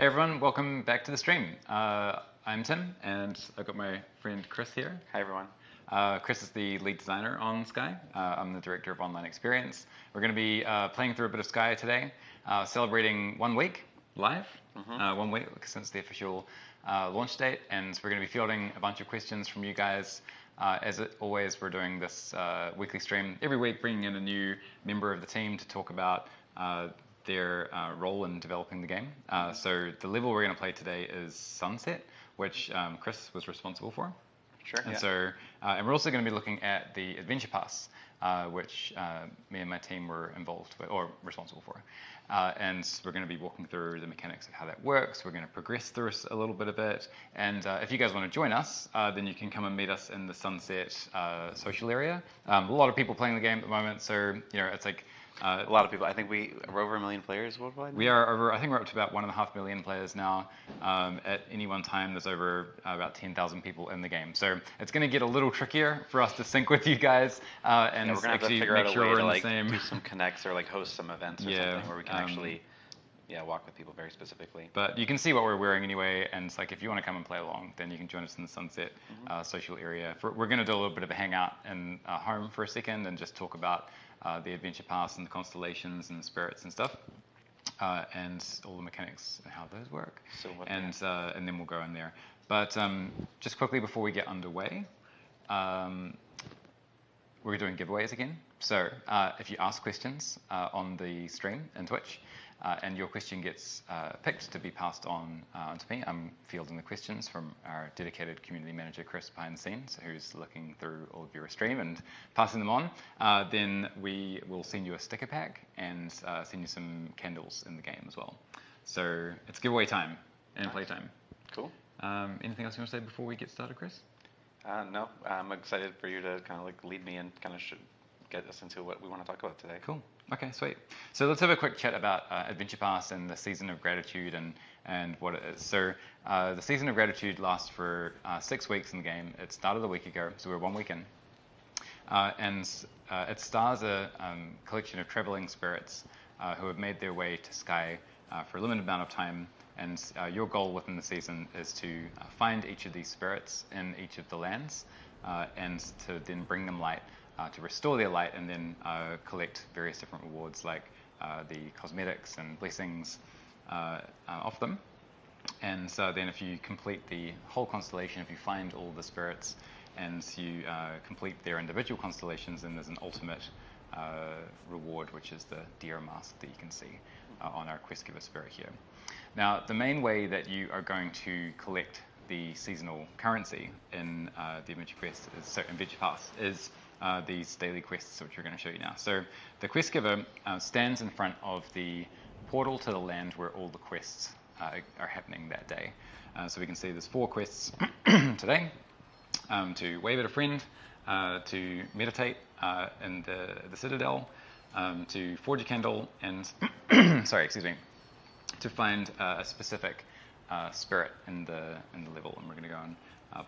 Hey everyone, welcome back to the stream. I'm Tim, and I've got my friend Chris here. Hi everyone. Chris is the lead designer on Sky. I'm the director of online experience. We're going to be playing through a bit of Sky today, celebrating 1 week live, 1 week since the official launch date, and we're going to be fielding a bunch of questions from you guys. As always, we're doing this weekly stream every week, bringing in a new member of the team to talk about their role in developing the game. So the level we're going to play today is Sunset, which Chris was responsible for. Sure. And so, and we're also going to be looking at the Adventure Pass, which me and my team were involved with, or responsible for. And we're going to be walking through the mechanics of how that works. We're going to progress through a little bit of it. And if you guys want to join us, then you can come and meet us in the Sunset social area. A lot of people playing the game at the moment, so it's like a lot of people. I think we're over 1 million players worldwide. We are over. I think we're up to about 1.5 million players now. At any one time, there's over about 10,000 people in the game. So it's going to get a little trickier for us to sync with you guys and we're gonna actually have to figure make out a sure way we're to in the like same. do some connects or like host some events or something where we can actually walk with people very specifically. But you can see what we're wearing anyway, and it's like if you want to come and play along, then you can join us in the Sunset social area. We're going to do a little bit of a hangout in home for a second and just talk about the Adventure Pass and the constellations and the spirits and stuff, and all the mechanics and how those work. So and then we'll go in there. But just quickly before we get underway, we're doing giveaways again. So if you ask questions on the stream in Twitch, and your question gets picked to be passed on to me. I'm fielding the questions from our dedicated community manager, Chris, behind the scenes, who's looking through all of your stream and passing them on. Then we will send you a sticker pack and send you some candles in the game as well. So it's giveaway time and playtime. Cool. Anything else you want to say before we get started, Chris? No, I'm excited for you to kind of like lead me and kind of get us into what we want to talk about today. Cool. Okay, sweet. So let's have a quick chat about Adventure Pass and the Season of Gratitude and what it is. So the Season of Gratitude lasts for 6 weeks in the game. It started a week ago, so we're 1 week in. And it stars a collection of traveling spirits who have made their way to Sky for a limited amount of time. And your goal within the season is to find each of these spirits in each of the lands and to then bring them light, to restore their light, and then collect various different rewards like the cosmetics and blessings off them. And then if you complete the whole constellation, if you find all the spirits and you complete their individual constellations, then there's an ultimate reward, which is the deer mask that you can see on our quest giver spirit here. Now, the main way that you are going to collect the seasonal currency in the Adventure Pass is these daily quests, which we're going to show you now. So the quest giver stands in front of the portal to the land where all the quests are happening that day. So we can see there's 4 quests today: to wave at a friend, to meditate in the Citadel, to forge a candle, and to find a specific spirit in the level, and we're going to go and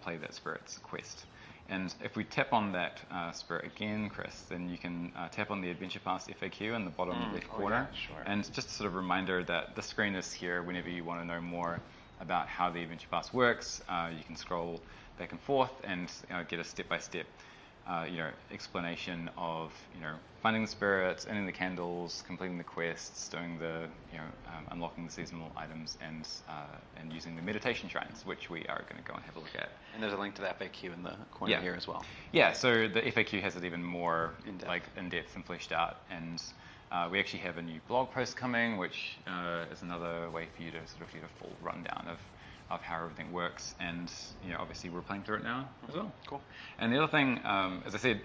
play that spirit's quest. And if we tap on that spirit again, Chris, then you can tap on the Adventure Pass FAQ in the bottom left corner. Yeah, sure. And just sort of a reminder that the screen is here whenever you want to know more about how the Adventure Pass works. You can scroll back and forth and get a step-by-step explanation of finding the spirits, ending the candles, completing the quests, doing the unlocking the seasonal items, and using the meditation shrines, which we are going to go and have a look at. And there's a link to the FAQ in the corner here as well. Yeah, so the FAQ has it even more in-depth and fleshed out, and we actually have a new blog post coming, which is another way for you to sort of get a full rundown of how everything works, and obviously we're playing through it now as well. Cool. And the other thing, as I said,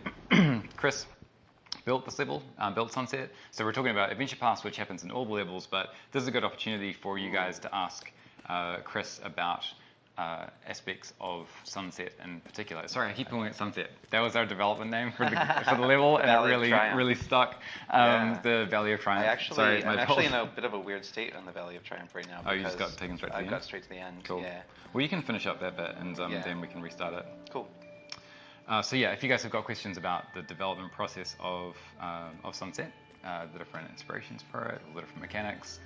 Chris built this level, built Sunset. So we're talking about Adventure Pass, which happens in all the levels, but this is a good opportunity for you guys to ask Chris about aspects of Sunset in particular. Sorry, I keep calling it Sunset. That was our development name for the level, and it really stuck. The Valley of Triumph. I'm actually in a bit of a weird state on the Valley of Triumph right now. Oh, you just got taken straight to the end? I got straight to the end. Cool. Yeah. Well, you can finish up that bit, and then we can restart it. Cool. So yeah, if you guys have got questions about the development process of Sunset, the different inspirations for it, all the different mechanics,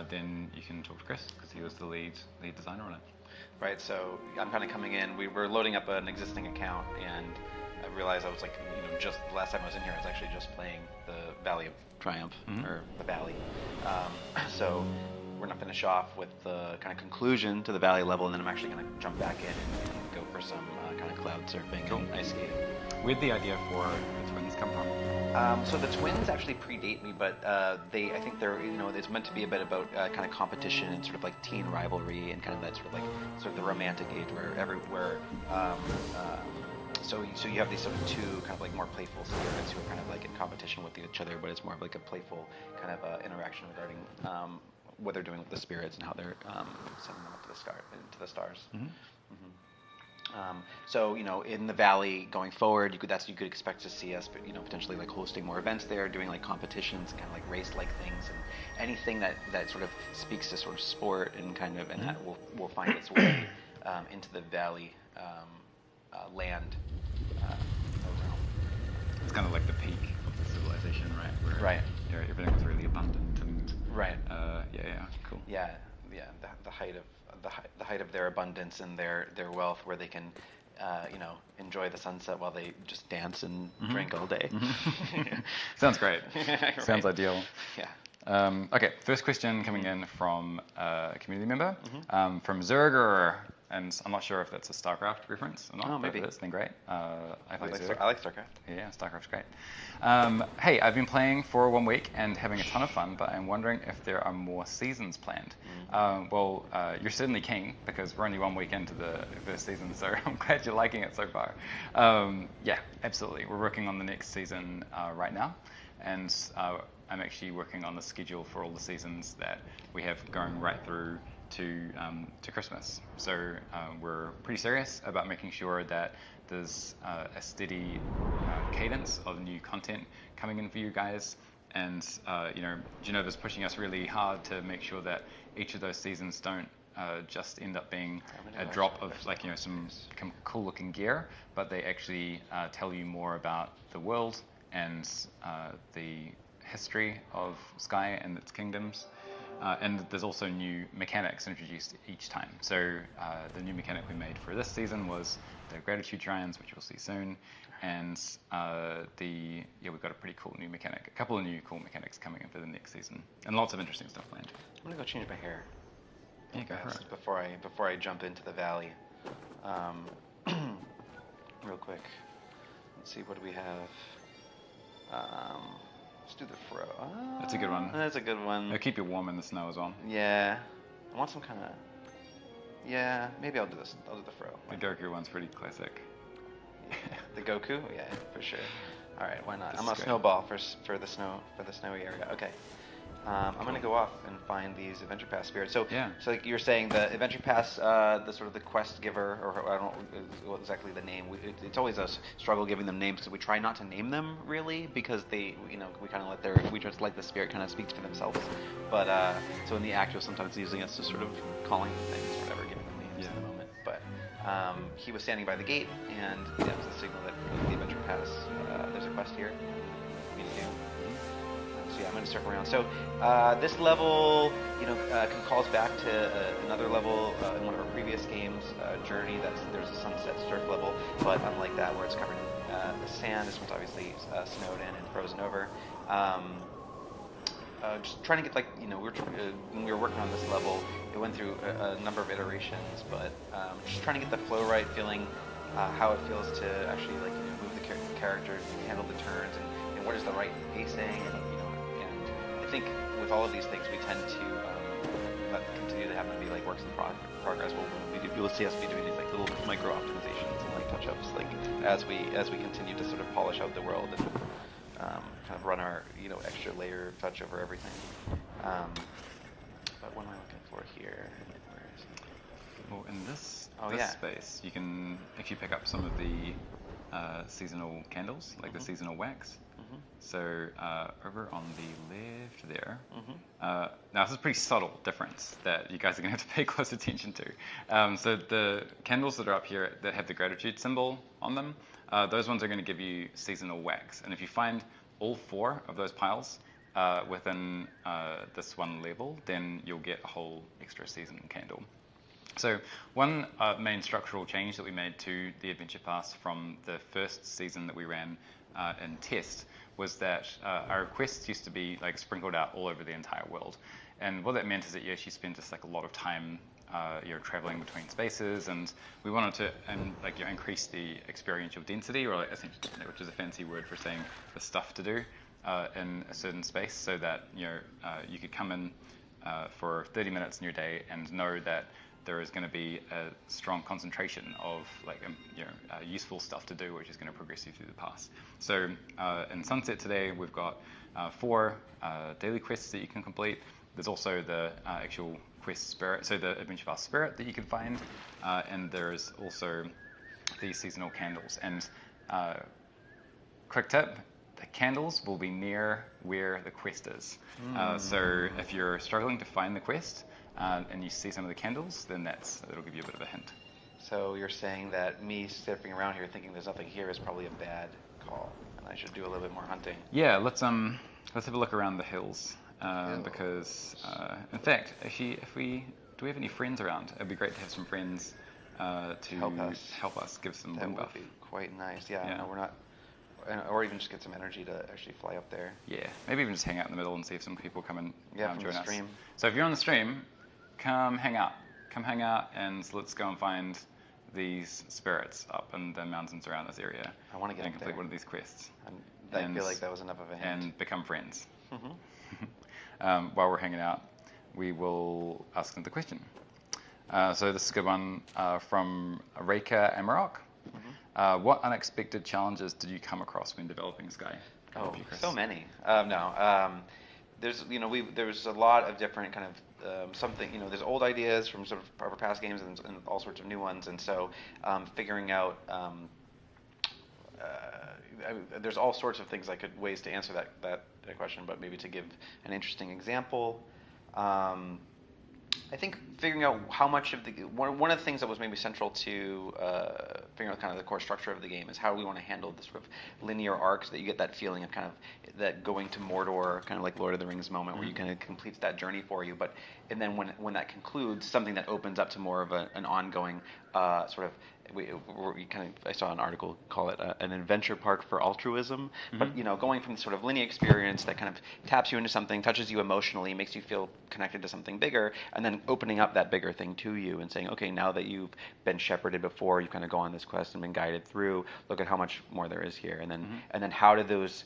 then you can talk to Chris because he was the lead designer on it. Right, so I'm kind of coming in. We were loading up an existing account, and I realized I was like, just the last time I was in here, I was actually just playing the Valley of Triumph, or the Valley. So we're going to finish off with the kind of conclusion to the Valley level, and then I'm actually going to jump back in and go for some kind of cloud surfing and ice skating. Where'd the idea for the twins come from? So the twins actually predate me, but I think they're, it's meant to be a bit about kind of competition and sort of like teen rivalry and kind of that sort of the romantic age so you have these sort of two kind of like more playful spirits who are kind of like in competition with each other, but it's more of like a playful kind of interaction regarding what they're doing with the spirits and how they're sending them up to the stars. So in the Valley going forward, you could expect to see us, potentially like hosting more events there, doing like competitions, kind of like race-like things, and anything that sort of speaks to sort of sport and and that will find its way into the Valley land. It's kind of like the peak of the civilization, right? Where Right. Everything was really abundant and right. Cool. Yeah. The height of their abundance and their wealth, where they can, enjoy the sunset while they just dance and drink all day. Sounds great. Right. Sounds ideal. Yeah. Okay, first question coming in from a community member, from Zerger, and I'm not sure if that's a StarCraft reference or not. Oh, maybe. If it is, then great. I like StarCraft. Yeah, StarCraft's great. Hey, I've been playing for 1 week and having a ton of fun, but I'm wondering if there are more seasons planned. Well, you're certainly keen, because we're only 1 week into the first season, so I'm glad you're liking it so far. Yeah, absolutely. We're working on the next season right now, and I'm actually working on the schedule for all the seasons that we have going right through to Christmas. So we're pretty serious about making sure that there's a steady cadence of new content coming in for you guys. And Genova's pushing us really hard to make sure that each of those seasons don't just end up being a drop of some cool looking gear, but they actually tell you more about the world and the history of Sky and its kingdoms. And there's also new mechanics introduced each time. So the new mechanic we made for this season was the Gratitude Shrines, which you'll see soon. And we've got a pretty cool new mechanic, a couple of new cool mechanics coming in for the next season, and lots of interesting stuff planned. I'm gonna go change my hair. Yeah, go for it. Before I jump into the Valley, real quick. Let's see, what do we have? Let's do the fro. That's a good one. That's a good one. It'll keep you warm in the snow as well. Yeah. I want some kind of... Yeah, maybe I'll do this. I'll do the fro. The Goku one's pretty classic. Yeah. The Goku? Yeah, for sure. All right, why not? This I'm a snowball for the snowy area. Okay. I'm going to go off and find these Adventure Pass spirits. So, Yeah. So like you're saying the Adventure Pass, the sort of the quest giver, or I don't know what exactly the name. It's always a struggle giving them names because we try not to name them really, because they, we kind of we just let the spirit kind of speak for themselves. But so in the act of sometimes using us to sort of calling them things, whatever, giving them names in the moment. But he was standing by the gate, and that was the signal that the Adventure Pass. There's a quest here for me to do. So yeah, I'm going to circle around. So this level, calls back to another level in one of our previous games, Journey. There's a sunset surf level, but unlike that, where it's covered in the sand, this one's obviously snowed in and frozen over. Just trying to get when we were working on this level, it went through a number of iterations, but just trying to get the flow right, feeling how it feels to actually move the character, handle the turns, and what is the right pacing, and I think with all of these things, we tend to continue to have them be works in progress. You'll see us be doing these little micro optimizations and touch-ups, as we continue to sort of polish out the world and kind of run our extra layer of touch over everything. But what am I looking for here? Where is it? Well, in this yeah. space, you can actually pick up some of the seasonal candles, the seasonal wax. So over on the left there, now this is a pretty subtle difference that you guys are going to have to pay close attention to. So the candles that are up here that have the gratitude symbol on them, those ones are going to give you seasonal wax. And if you find all 4 of those piles, within this one level, then you'll get a whole extra season candle. So one main structural change that we made to the Adventure Pass from the first season that we ran in test was that our quests used to be like sprinkled out all over the entire world. And what that meant is that you actually spend just like a lot of time traveling between spaces, and we wanted to increase the experiential density, or which is a fancy word for saying the stuff to do in a certain space, so that you could come in for 30 minutes in your day and know that there is going to be a strong concentration of useful stuff to do, which is going to progress you through the pass. So in Sunset today, we've got 4 daily quests that you can complete. There's also the actual quest spirit, so the Adventure Pass spirit that you can find, and there's also the seasonal candles. And quick tip, the candles will be near where the quest is. So if you're struggling to find the quest and you see some of the candles, then that'll give you a bit of a hint. So you're saying that me stepping around here thinking there's nothing here is probably a bad call, and I should do a little bit more hunting. Yeah, let's have a look around the hills. Because, in fact, actually, do we have any friends around? It'd be great to have some friends to help us give some wind buff. That would be quite nice. Yeah. No, we're not, or even just get some energy to actually fly up there. Yeah, maybe even just hang out in the middle and see if some people come and join us. Stream. So if you're on the stream, come hang out, and let's go and find these spirits up in the mountains around this area. I want to get and up complete there. one of these quests. I feel like that was enough of a hint. And become friends. Mm-hmm. While we're hanging out, we will ask them the question. So this is a good one from Reika Amarok. Mm-hmm. What unexpected challenges did you come across when developing Sky? Oh, so many. There's there's a lot of different kind of there's old ideas from sort of our past games and all sorts of new ones, and so figuring out. There's all sorts of ways to answer that question, but maybe to give an interesting example, I think figuring out how much of the one of the things that was maybe central to figuring out kind of the core structure of the game is how we want to handle the sort of linear arcs, that you get that feeling of kind of that going to Mordor, kind of like Lord of the Rings moment, where you kind of completes that journey for you, and then when that concludes, something that opens up to more of an ongoing sort of. I saw an article call it an adventure park for altruism, but going from the sort of linear experience that kind of taps you into something, touches you emotionally, makes you feel connected to something bigger, and then opening up that bigger thing to you and saying, okay, now that you've been shepherded before, you've kind of gone on this quest and been guided through, look at how much more there is here, and then how do those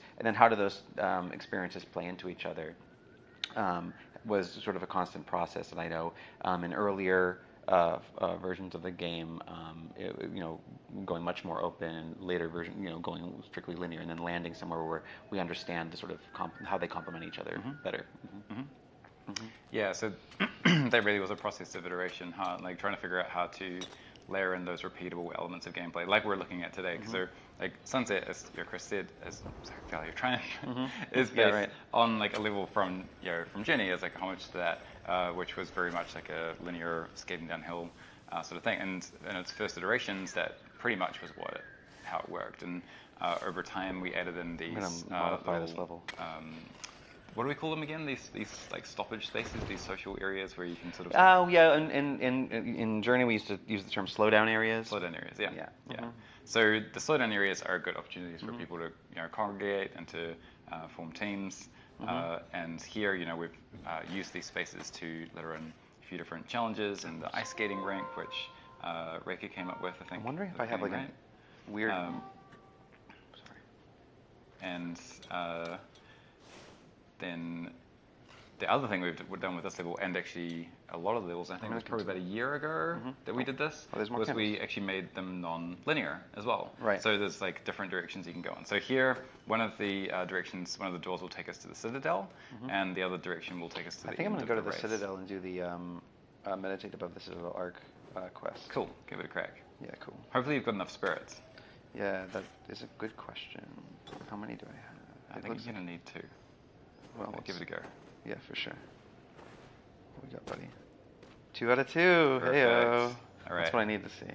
experiences play into each other was sort of a constant process. And I know in earlier versions of the game, going much more open, and later version, going strictly linear, and then landing somewhere where we understand the sort of how they complement each other better. Yeah, so that really was a process of iteration, trying to figure out how to layer in those repeatable elements of gameplay, like we're looking at today. So, like Sunset, as Chris said, you're trying is based on like a level from Journey, as like a homage to that, which was very much like a linear skating downhill sort of thing. And in its first iterations, that pretty much was how it worked. And over time, we added in these. I'm gonna modify this level. What do we call them again? These like stoppage spaces, these social areas where you can sort of. Oh yeah, in Journey we used to use the term slowdown areas. Slowdown areas, yeah. So the slowdown areas are good opportunities for people to congregate and to form teams. And here, we've used these spaces to later in a few different challenges, and the ice skating rink, which Reiki came up with, I think. I'm wondering if I have like a weird. Sorry. And then the other thing we've done with this level, and actually a lot of the levels, I think it was probably about a year ago that we did this, was we actually made them non-linear as well. Right. So there's like different directions you can go in. So here, one of the doors will take us to the Citadel, and the other direction will take us to the I think I'm going to go to the race. Citadel and do the Meditate Above the Citadel arc quest. Cool. Give it a crack. Yeah, cool. Hopefully you've got enough spirits. Yeah, that is a good question. How many do I have? I think you're going to need 2. Well, give it a go. Yeah, for sure. What we got, buddy? 2 out of 2. Heyo. All right. That's what I need to see.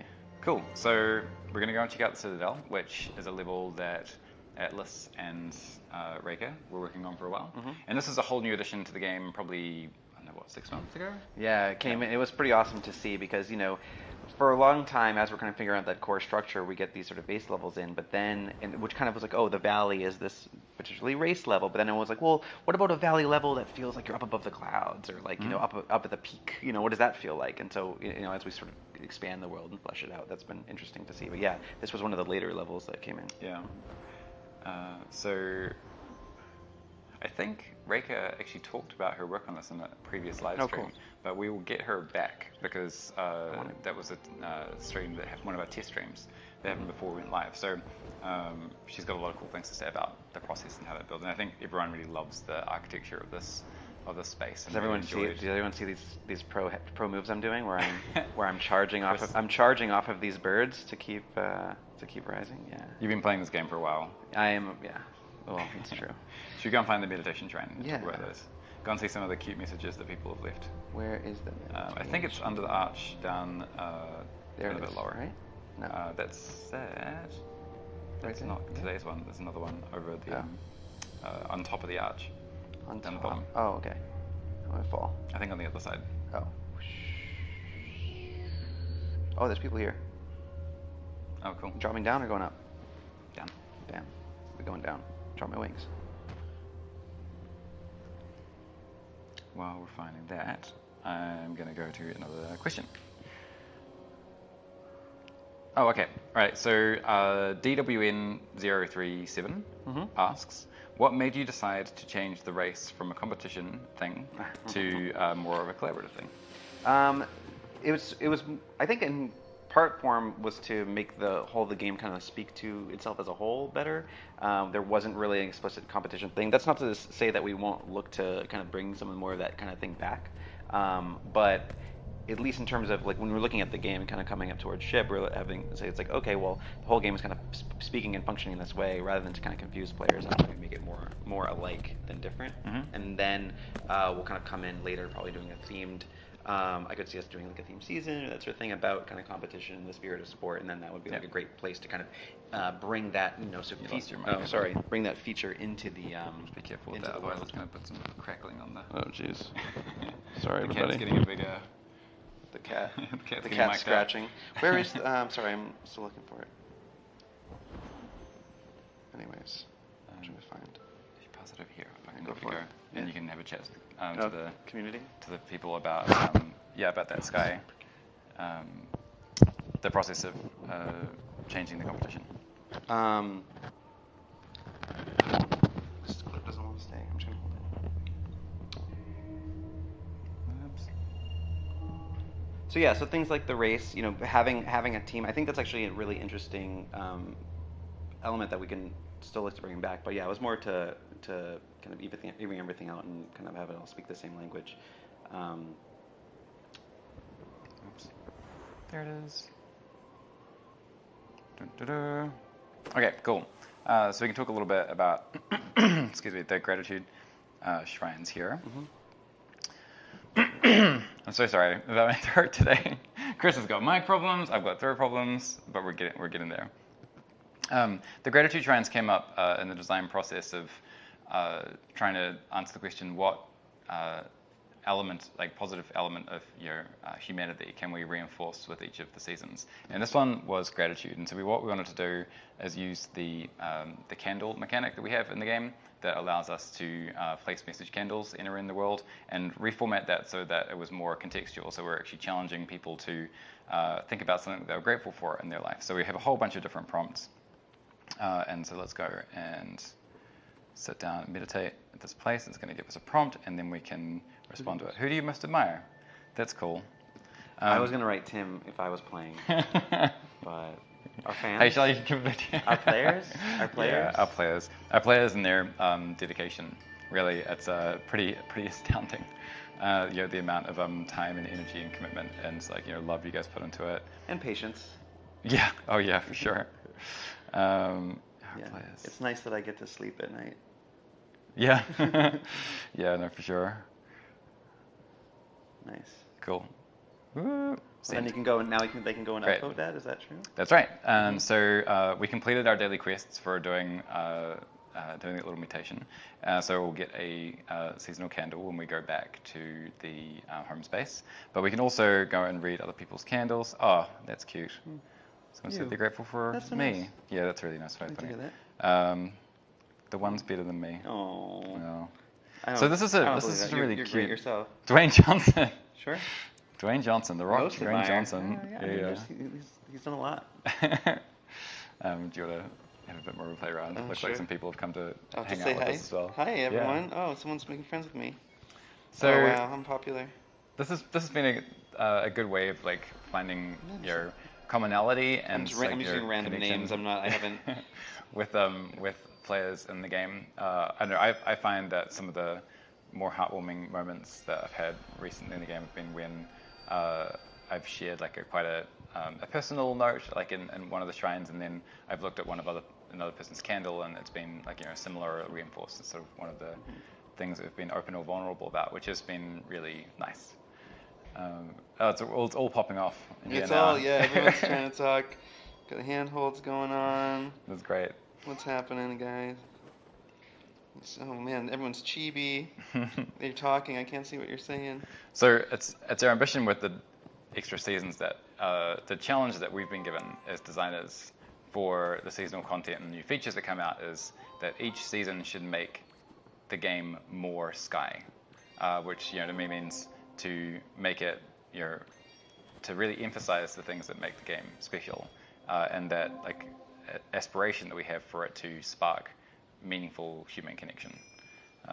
Cool. So we're going to go and check out the Citadel, which is a level that Atlas and Reka were working on for a while. Mhm. And this is a whole new addition to the game, probably, I don't know, what, 6 months ago? Yeah, it came in. It was pretty awesome to see because, for a long time, as we're kind of figuring out that core structure, we get these sort of base levels in, but then, which kind of was like, oh, the valley is this particularly race level, but then it was like, well, what about a valley level that feels like you're up above the clouds, or like, up at the peak, what does that feel like? And so, as we sort of expand the world and flesh it out, that's been interesting to see. But yeah, this was one of the later levels that came in. Yeah. So I think Reka actually talked about her work on this in a previous live stream, cool. but we will get her back because that was a stream that one of our test streams that happened before we went live. So she's got a lot of cool things to say about the process and how that builds. And I think everyone really loves the architecture of this space. Does everyone see these pro moves I'm doing where I'm charging off of these birds to keep rising? Yeah. You've been playing this game for a while. I am. Yeah. Well, it's true. Should we go and find the meditation shrine and Yeah. talk about those? Go and see some of the cute messages that people have left. Where is the meditation? I think it's under the arch down there a it bit is, lower. right? No. That's that. That's Right not there? today's one. There's another one over the on top of the arch. On down the top. bottom. Oh, okay. I'm gonna fall. I think on the other side. Oh. Oh, there's people here. Oh, cool. Dropping down or going up? Down. Damn. We're going down. Drop my wings. While we're finding that, I'm going to go to another question. Oh, okay. All right. So DWN037 asks, what made you decide to change the race from a competition thing to more of a collaborative thing? It was I think in part form was to make the game kind of speak to itself as a whole better. There wasn't really an explicit competition thing. That's not to say that we won't look to kind of bring some more of that kind of thing back. But at least in terms of like when we're looking at the game kind of coming up towards ship, we're having say it's like, okay, well, the whole game is kind of speaking and functioning this way rather than to kind of confuse players. How can we make it more alike than different? And then we'll kind of come in later, probably doing a themed. I could see us doing like a theme season or that sort of thing about kind of competition and the spirit of sport, and then that would be like a great place to kind of bring that bring that feature into the. Be careful with that, otherwise it's going to put some crackling on the. Oh jeez. Sorry, the everybody. Cat's getting a big. The cat. the cat's scratching. Where is? Sorry, I'm still looking for it. Anyways, I'm trying to find. If you pass it over here, if I can Go for it. and you can have a chat to the community, to the people about about that sky, the process of changing the competition. This clip doesn't want to stay. I'm just gonna hold it. Oops. So yeah, so things like the race, having a team, I think that's actually a really interesting element that we can still look to bring back. But yeah, it was more to kind of even everything out and kind of have it all speak the same language. Oops. There it is. Dun-dun-dun. Okay, cool. So we can talk a little bit about, excuse me, the gratitude shrines here. I'm so sorry about my throat today. Chris has got mic problems, I've got throat problems, but we're getting there. The gratitude shrines came up in the design process of trying to answer the question, what positive element of your humanity can we reinforce with each of the seasons? And this one was gratitude. And so what we wanted to do is use the candle mechanic that we have in the game that allows us to place message candles in the world and reformat that so that it was more contextual. So we're actually challenging people to think about something that they're grateful for in their life. So we have a whole bunch of different prompts. And so let's go and sit down and meditate at this place. It's going to give us a prompt, and then we can respond to it. Who do you most admire? That's cool. I was going to write Tim if I was playing, but our fans? Hey, shall I give it to you? Our players? Yeah, our players and their dedication. Really, it's pretty astounding. The amount of time and energy and commitment and love you guys put into it. And patience. Yeah. Oh yeah, for sure. Players. It's nice that I get to sleep at night. Yeah. Yeah, no, for sure. Nice. Cool. Woo. And then you can go and they can go and Great. upvote that. Is that true? That's right. So we completed our daily quests for doing doing that little mutation. So we'll get a seasonal candle when we go back to the home space. But we can also go and read other people's candles. Oh, that's cute. Someone said they're grateful for That's so me. nice. Yeah, that's really nice. Very Like to funny. hear that. The one's better than me. Oh. No. So this is a really you're cute. great yourself. Dwayne Johnson. Sure. Dwayne Johnson, the Rock. Most Dwayne admire. Johnson. Yeah. He's done a lot. Do you want to have a bit more of a play around? Looks sure. like some people have come to I'll hang just out say with hi. us as well. Hi everyone. Yeah. Oh, someone's making friends with me. So oh wow, I'm popular. this has been a good way of like finding your commonality and I'm using random names. I haven't with players in the game. I don't know. I find that some of the more heartwarming moments that I've had recently in the game have been when I've shared like quite a personal note, like in one of the shrines, and then I've looked at another person's candle, and it's been like similar or reinforced. It's sort of one of the things that we've been open or vulnerable about, which has been really nice. It's all popping off. It's all everyone's trying to talk. Got the handholds going on. That's great. What's happening, guys? Oh man, everyone's chibi. They're talking. I can't see what you're saying. So it's our ambition with the extra seasons that the challenge that we've been given as designers for the seasonal content and new features that come out is that each season should make the game more Sky, which to me means to make it to really emphasize the things that make the game special, and that like aspiration that we have for it to spark meaningful human connection.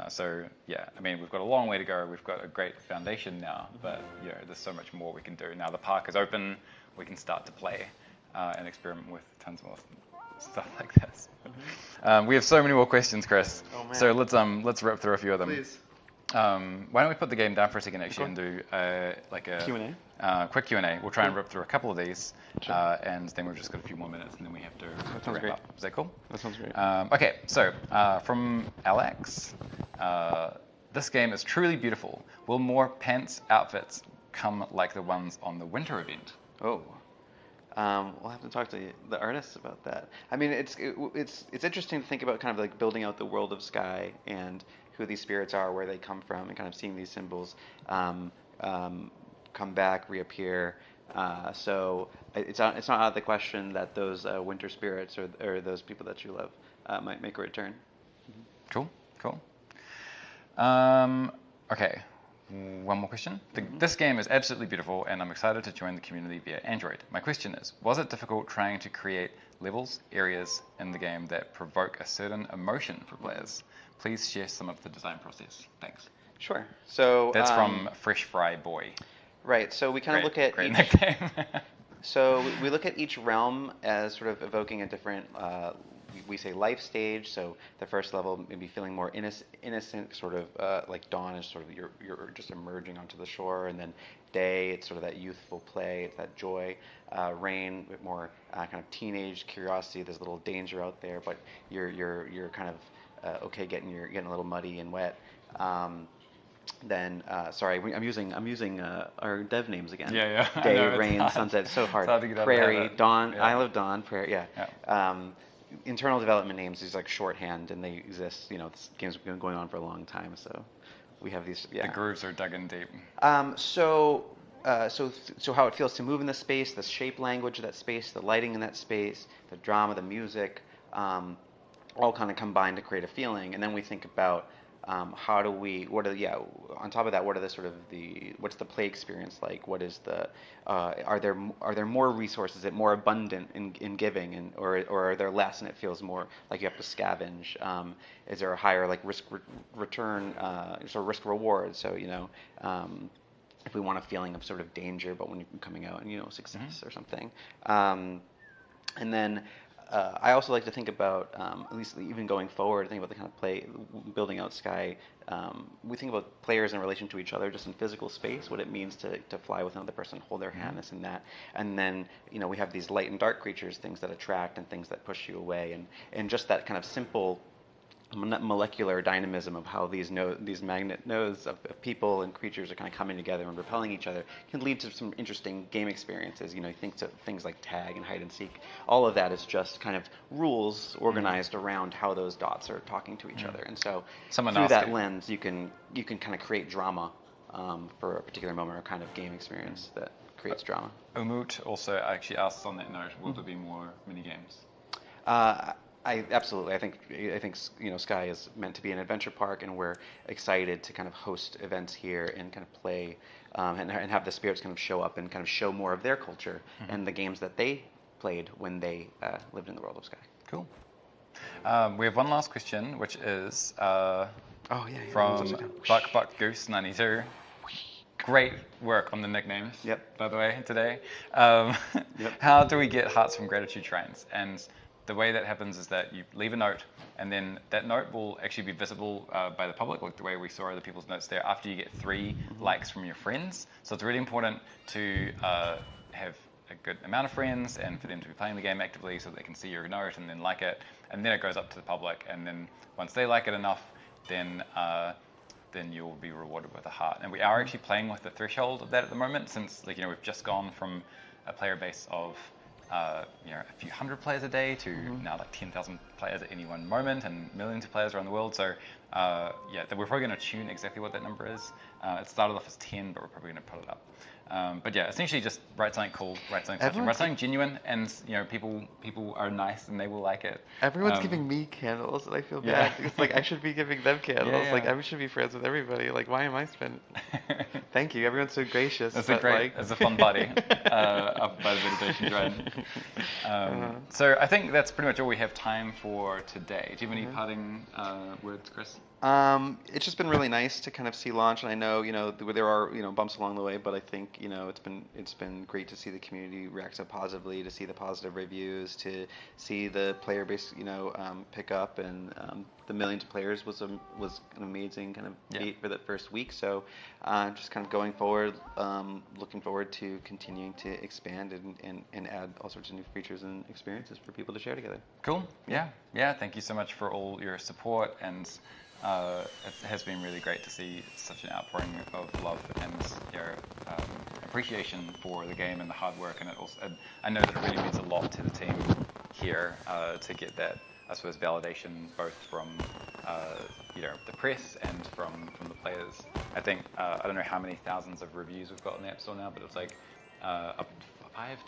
So I mean, we've got a long way to go. We've got a great foundation now, but there's so much more we can do. Now the park is open, we can start to play and experiment with tons more stuff like this. We have so many more questions, Chris. Oh, man. So let's rip through a few of them. Please. Why don't we put the game down for a second actually and do like a Q&A? quick Q&A. We'll try and rip through a couple of these, Sure. and then we've just got a few more minutes, and then we have to wrap great. up. Is that cool? That sounds great. Okay, so from Alex, this game is truly beautiful. Will more pants outfits come like the ones on the winter event? Oh. We'll have to talk to the artists about that. I mean, it's interesting to think about kind of like building out the world of Sky and who these spirits are, where they come from, and kind of seeing these symbols come back, reappear. So it's not out of the question that those winter spirits or those people that you love might make a return. Cool. Okay. One more question. This game is absolutely beautiful, and I'm excited to join the community via Android. My question is, was it difficult trying to create levels, areas in the game that provoke a certain emotion for players? Please share some of the design process. Thanks. Sure. So that's from Fresh Fry Boy. Right. So we kind of look at great nickname. So we look at each realm as sort of evoking a different, we say life stage. So the first level maybe feeling more innocent, sort of like dawn is sort of you're just emerging onto the shore, and then day it's sort of that youthful play, it's that joy. Rain, a bit more kind of teenage curiosity. There's a little danger out there, but you're kind of okay getting a little muddy and wet. Then sorry, I'm using our dev names again. Yeah. Day, rain, sunset. It's so hard. It's hard to get out of Prairie, that. dawn, Yeah. Isle of Dawn, prairie. Yeah. Internal development names. These like shorthand, and they exist. This game's been going on for a long time, so we have these. Yeah. The grooves are dug in deep. So how it feels to move in the space, the shape language of that space, the lighting in that space, the drama, the music, all kind of combine to create a feeling, and then we think about on top of that, what are the sort of what's the play experience like? What is are there more resources? Is it more abundant in giving, or are there less and it feels more like you have to scavenge? Is there a higher like risk return, sort of risk reward? So if we want a feeling of sort of danger, but when you're coming out and success or something, and then. I also like to think about, at least even going forward, think about the kind of play, building out Sky. We think about players in relation to each other, just in physical space, what it means to fly with another person, hold their hand, this and that. And then, we have these light and dark creatures, things that attract and things that push you away. And just that kind of simple molecular dynamism of how these magnet nodes of people and creatures are kind of coming together and repelling each other can lead to some interesting game experiences. You think to things like tag and hide and seek. All of that is just kind of rules organized around how those dots are talking to each other. And so through that lens, you can kind of create drama for a particular moment or kind of game experience that creates drama. Umut also actually asks on that note, will there be more mini games? Absolutely. I think Sky is meant to be an adventure park, and we're excited to kind of host events here and kind of play and have the spirits kind of show up and kind of show more of their culture and the games that they played when they lived in the world of Sky. Cool. We have one last question, which is from Buck Goose 92. Great work on the nicknames. Yep. By the way, today. Yep. How do we get Hearts from Gratitude Shrines? And the way that happens is that you leave a note, and then that note will actually be visible by the public, like the way we saw other people's notes there, after you get 3 likes from your friends. So it's really important to have a good amount of friends and for them to be playing the game actively so they can see your note and then like it. And then it goes up to the public, and then once they like it enough, then you'll be rewarded with a heart. And we are actually playing with the threshold of that at the moment, since we've just gone from a player base of a few hundred players a day to now like 10,000 players at any one moment and millions of players around the world. So we're probably going to tune exactly what that number is. It started off as 10, but we're probably going to put it up. But essentially just write something cool, write something touching, write something genuine, and people are nice and they will like it. Everyone's giving me candles, and I feel bad. It's like I should be giving them candles. Yeah. Like I should be friends with everybody. Like why am I spending? Thank you. Everyone's so gracious. It's a fun party up by the meditation shrine. So I think that's pretty much all we have time for today. Do you have any parting words, Chris? It's just been really nice to kind of see launch, and I know there are bumps along the way, but I think it's been great to see the community react so positively, to see the positive reviews, to see the player base pick up, and the millions of players was an amazing kind of feat for that first week. So just kind of going forward, looking forward to continuing to expand and add all sorts of new features and experiences for people to share together. Cool. Yeah. Thank you so much for all your support, and it has been really great to see such an outpouring of love and appreciation for the game and the hard work. And I know that it really means a lot to the team here to get that, I suppose, validation both from the press and from the players. I think I don't know how many thousands of reviews we've got on the App Store now, but it's like up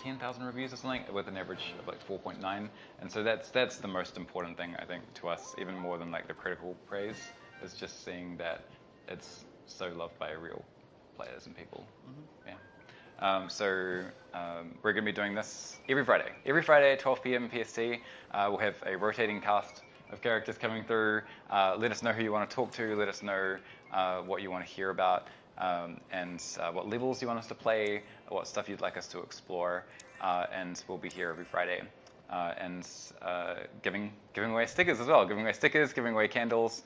10,000 reviews or something, with an average of like 4.9, and so that's the most important thing, I think, to us, even more than like the critical praise, is just seeing that it's so loved by real players and people. So we're going to be doing this every Friday at 12 p.m. PST. We'll have a rotating cast of characters coming through. Let us know who you want to talk to, let us know what you want to hear about, and what levels you want us to play, what stuff you'd like us to explore, and we'll be here every Friday, and giving away stickers as well, giving away candles.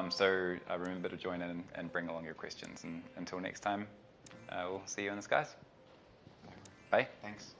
So remember to join in and bring along your questions. And until next time, we'll see you in the skies. Bye. Thanks.